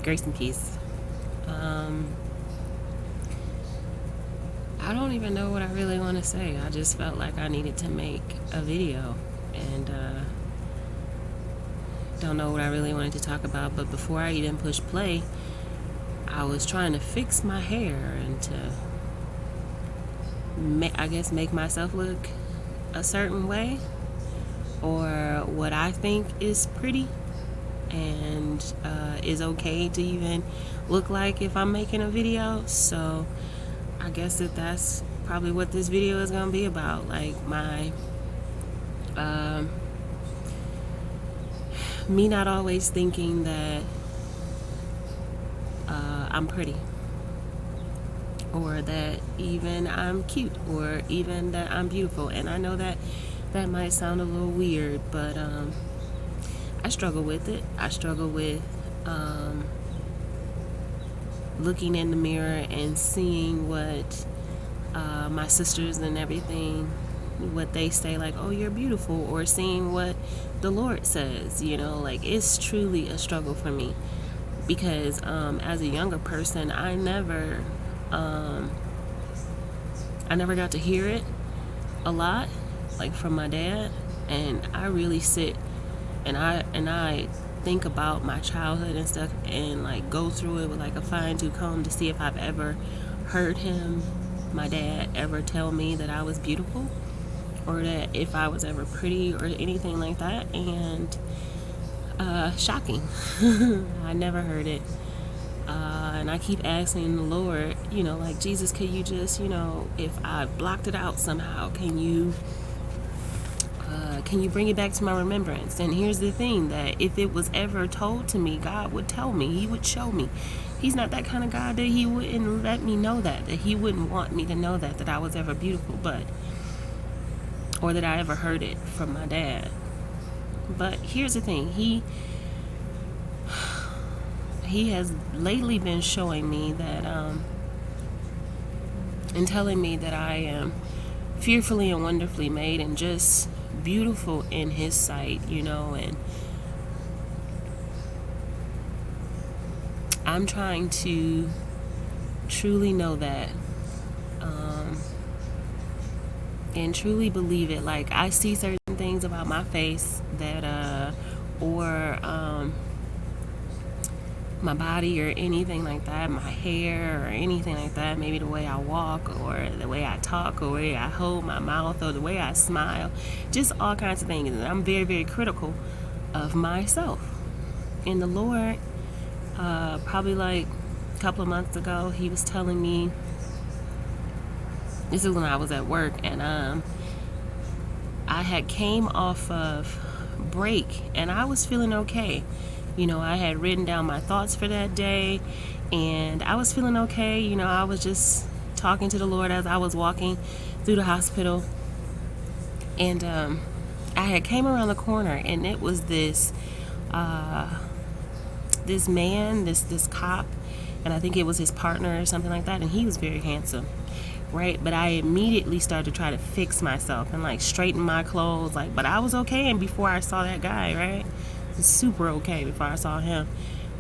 Grace and peace. I don't even know what I really want to say. I just felt like I needed to make a video, and don't know what I really wanted to talk about. But before I even pushed play, I was trying to fix my hair and to make myself look a certain way, or what I think is pretty and is okay to even look like if I'm making a video. So I guess that's probably what this video is gonna be about, like my me not always thinking that I'm pretty, or that even I'm cute, or even that I'm beautiful. And I know that that might sound a little weird, but I struggle with it. I struggle with looking in the mirror and seeing what my sisters and everything, what they say, like, oh, you're beautiful, or seeing what the Lord says, like, it's truly a struggle for me, because as a younger person, I never got to hear it a lot, like from my dad. And I really sit and I think about my childhood and stuff, and like go through it with like a fine-tooth comb to see if I've ever heard my dad ever tell me that I was beautiful, or that if I was ever pretty or anything like that. And shocking. I never heard it. And I keep asking the Lord, like, Jesus, could you just, if I blocked it out somehow, can you bring it back to my remembrance? And here's the thing, that if it was ever told to me, God would tell me. He would show me. He's not that kind of God that he wouldn't let me know that he wouldn't want me to know that I was ever beautiful, or that I ever heard it from my dad. But here's the thing, he has lately been showing me that and telling me that I am fearfully and wonderfully made, and just beautiful in his sight, and I'm trying to truly know that, and truly believe it. Like, I see certain things about my face that or my body, or anything like that, my hair, or anything like that, maybe the way I walk, or the way I talk, or the way I hold my mouth, or the way I smile, just all kinds of things. And I'm very, very critical of myself. And the Lord, probably like a couple of months ago, he was telling me, this is when I was at work, and I had came off of break, and I was feeling okay. I had written down my thoughts for that day, and I was feeling okay. I was just talking to the Lord as I was walking through the hospital, and I had came around the corner, and it was this man, this cop, and I think it was his partner or something like that, and he was very handsome, right? But I immediately started to try to fix myself and like straighten my clothes, like, but I was okay. And before I saw that guy, right, super okay before I saw him.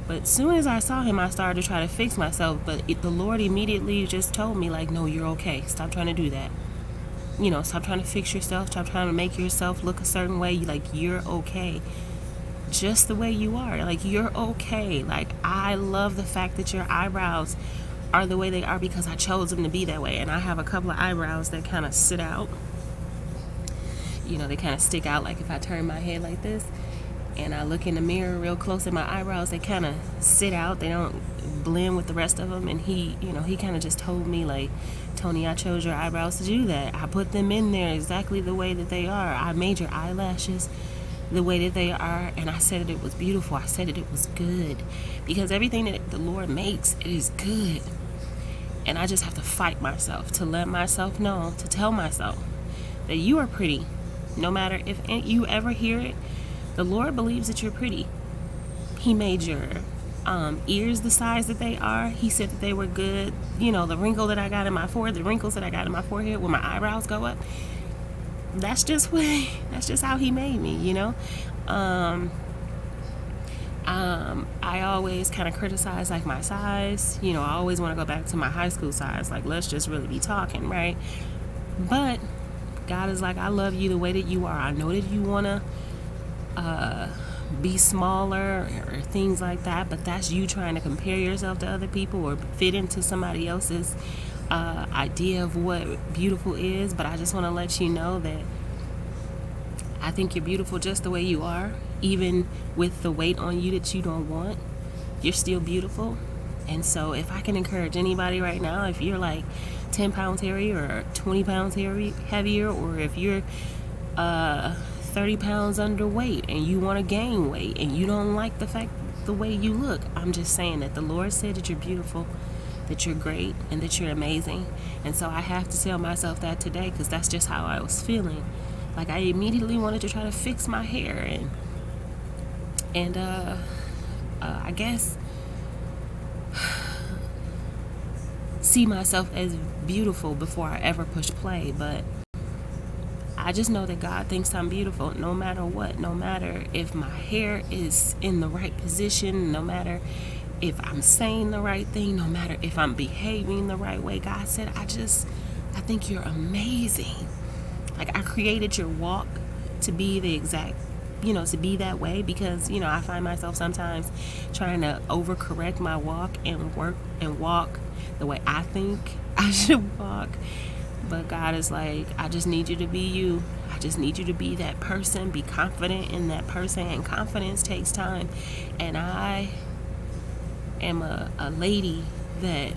But as soon as I saw him, I started to try to fix myself. But the Lord immediately just told me, like, no, you're okay. Stop trying to do that. Stop trying to fix yourself. Stop trying to make yourself look a certain way. Like, you're okay just the way you are. Like, you're okay. Like, I love the fact that your eyebrows are the way they are, because I chose them to be that way. And I have a couple of eyebrows that kind of sit out. They kind of stick out. Like, if I turn my head like this and I look in the mirror real close at my eyebrows, they kind of sit out. They don't blend with the rest of them. And he kind of just told me, like, Tony, I chose your eyebrows to do that. I put them in there exactly the way that they are. I made your eyelashes the way that they are, and I said that it was beautiful. I said that it was good, because everything that the Lord makes, it is good. And I just have to fight myself to let myself know, to tell myself that you are pretty. No matter if you ever hear it, the Lord believes that you're pretty. He made your ears the size that they are. He said that they were good. The wrinkle that I got in my forehead, the wrinkles that I got in my forehead when my eyebrows go up, that's just how he made me, I always kind of criticize like my size. You know, I always want to go back to my high school size. Like, let's just really be talking, right? But God is like, I love you the way that you are. I know that you want to be smaller or things like that, but that's you trying to compare yourself to other people or fit into somebody else's idea of what beautiful is. But I just want to let you know that I think you're beautiful just the way you are. Even with the weight on you that you don't want, you're still beautiful. And so if I can encourage anybody right now, if you're like 10 pounds heavier or 20 pounds heavier, or if you're 30 pounds underweight and you want to gain weight and you don't like the way you look, I'm just saying that the Lord said that you're beautiful, that you're great, and that you're amazing. And so I have to tell myself that today, because that's just how I was feeling. Like, I immediately wanted to try to fix my hair and I guess see myself as beautiful before I ever push play. But I just know that God thinks I'm beautiful no matter what, no matter if my hair is in the right position, no matter if I'm saying the right thing, no matter if I'm behaving the right way. God said, I think you're amazing. Like, I created your walk to be the exact, to be that way, because, I find myself sometimes trying to overcorrect my walk and walk the way I think I should walk. But God is like, I just need you to be you. I just need you to be that person, be confident in that person, and confidence takes time. And I am a lady that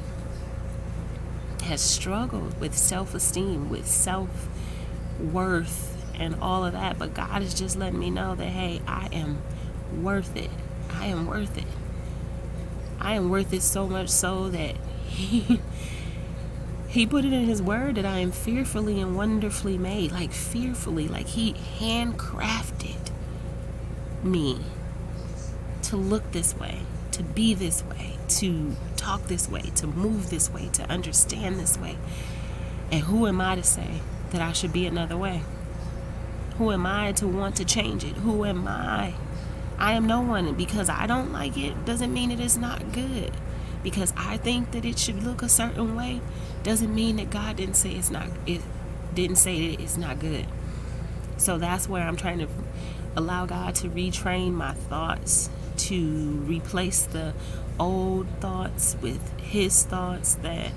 has struggled with self-esteem, with self-worth, and all of that. But God is just letting me know that, hey, I am worth it. I am worth it. I am worth it, so much so that He put it in His word that I am fearfully and wonderfully made. Like, fearfully, like He handcrafted me to look this way, to be this way, to talk this way, to move this way, to understand this way. And who am I to say that I should be another way? Who am I to want to change it? Who am I? I am no one. Because I don't like it doesn't mean it is not good. Because I think that it should look a certain way doesn't mean that God didn't say it's not. It didn't say that it's not good. So that's where I'm trying to allow God to retrain my thoughts, to replace the old thoughts with His thoughts, that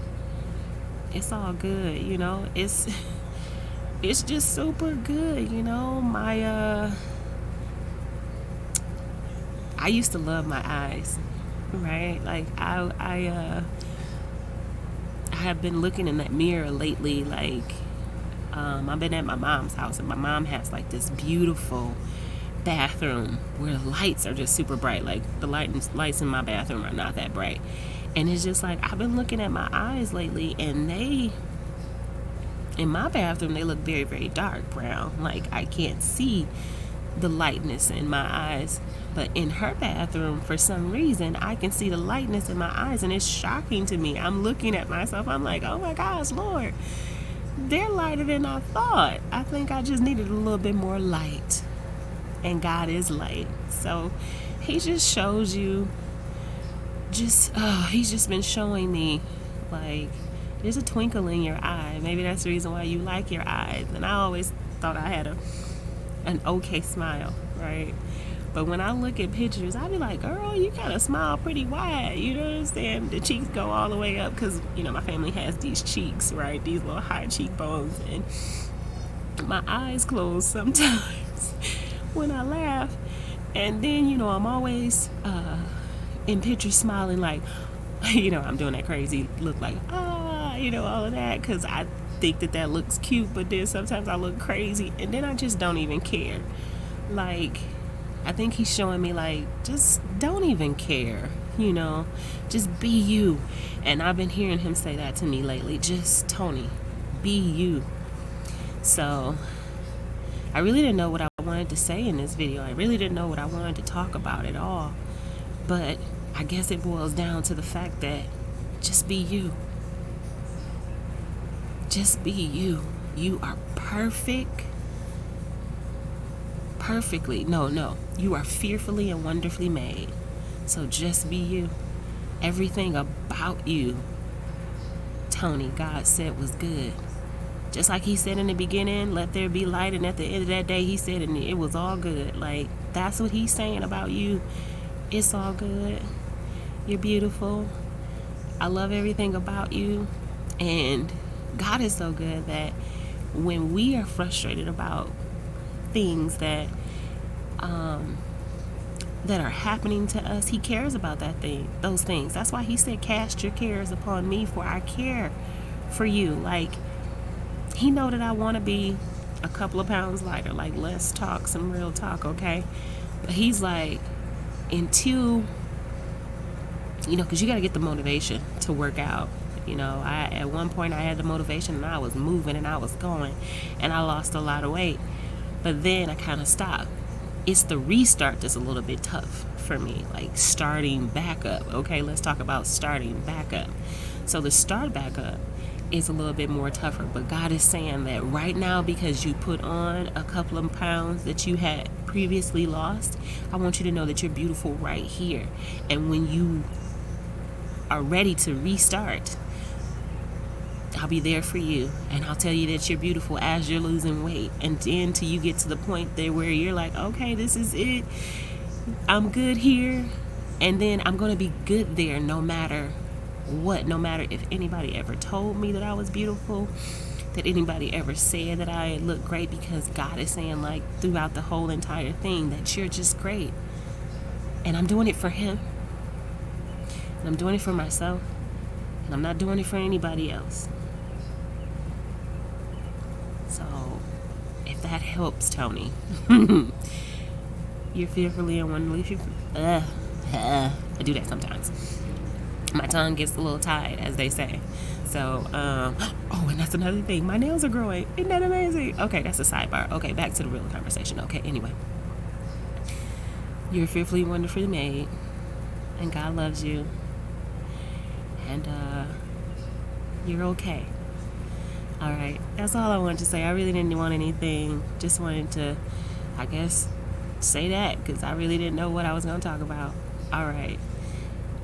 it's all good, it's just super good, I used to love my eyes, right? Like, I have been looking in that mirror lately. Like, I've been at my mom's house, and my mom has like this beautiful bathroom where the lights are just super bright. Like, the lights in my bathroom are not that bright, and it's just like, I've been looking at my eyes lately, and in my bathroom, they look very, very dark brown. Like, I can't see the lightness in my eyes. But in her bathroom, for some reason, I can see the lightness in my eyes, and it's shocking to me. I'm looking at myself. I'm like, oh my gosh, Lord, they're lighter than I thought. I think I just needed a little bit more light. And God is light. So He just shows you, He's just been showing me, like, there's a twinkle in your eye. Maybe that's the reason why you like your eyes. And I always thought I had an okay smile, right? But when I look at pictures, I be like, girl, you kind of smile pretty wide. You know what I'm saying? The cheeks go all the way up because, my family has these cheeks, right? These little high cheekbones. And my eyes close sometimes when I laugh. And then, I'm always in pictures smiling like, I'm doing that crazy look like, all of that, because I think that looks cute. But then sometimes I look crazy, and then I just don't even care. Like, I think He's showing me, like, just don't even care, just be you. And I've been hearing Him say that to me lately. Just, Tony, be you. So I really didn't know what I wanted to say in this video. I really didn't know what I wanted to talk about at all. But I guess it boils down to the fact that just be you. Just be you. You are perfect. You are fearfully and wonderfully made. So just be you. Everything about you, Tony, God said was good. Just like he said in the beginning, let there be light, and at the end of that day, he said, and it was all good. Like, that's what he's saying about you. It's all good. You're beautiful. I love everything about you. And God is so good that when we are frustrated about things that that are happening to us, he cares about those things. That's why he said, cast your cares upon me, for I care for you. Like, he know that I want to be a couple of pounds lighter. Like, let's talk some real talk, okay? But he's like, until, because you got to get the motivation to work out. At one point I had the motivation, and I was moving and I was going, and I lost a lot of weight. But then I kind of stopped. It's the restart that's a little bit tough for me, like starting back up. Okay, let's talk about starting back up. So the start back up is a little bit more tougher, but God is saying that right now, because you put on a couple of pounds that you had previously lost, I want you to know that you're beautiful right here. And when you are ready to restart, I'll be there for you, and I'll tell you that you're beautiful as you're losing weight, and then till you get to the point there where you're like, okay, this is it, I'm good here, and then I'm going to be good there no matter what. No matter if anybody ever told me that I was beautiful, that anybody ever said that I look great, because God is saying, like, throughout the whole entire thing, that you're just great. And I'm doing it for him, and I'm doing it for myself, and I'm not doing it for anybody else. So if that helps, Tony, you're fearfully and wonderfully. I do that sometimes. My tongue gets a little tied, as they say. So, and that's another thing. My nails are growing. Isn't that amazing? Okay, that's a sidebar. Okay, back to the real conversation. Okay, anyway. You're fearfully and wonderfully made, and God loves you, and you're okay. All right, that's all I wanted to say. I really didn't want anything. Just wanted to, I guess, say that, because I really didn't know what I was going to talk about. All right.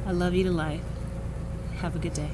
I love you to life. Have a good day.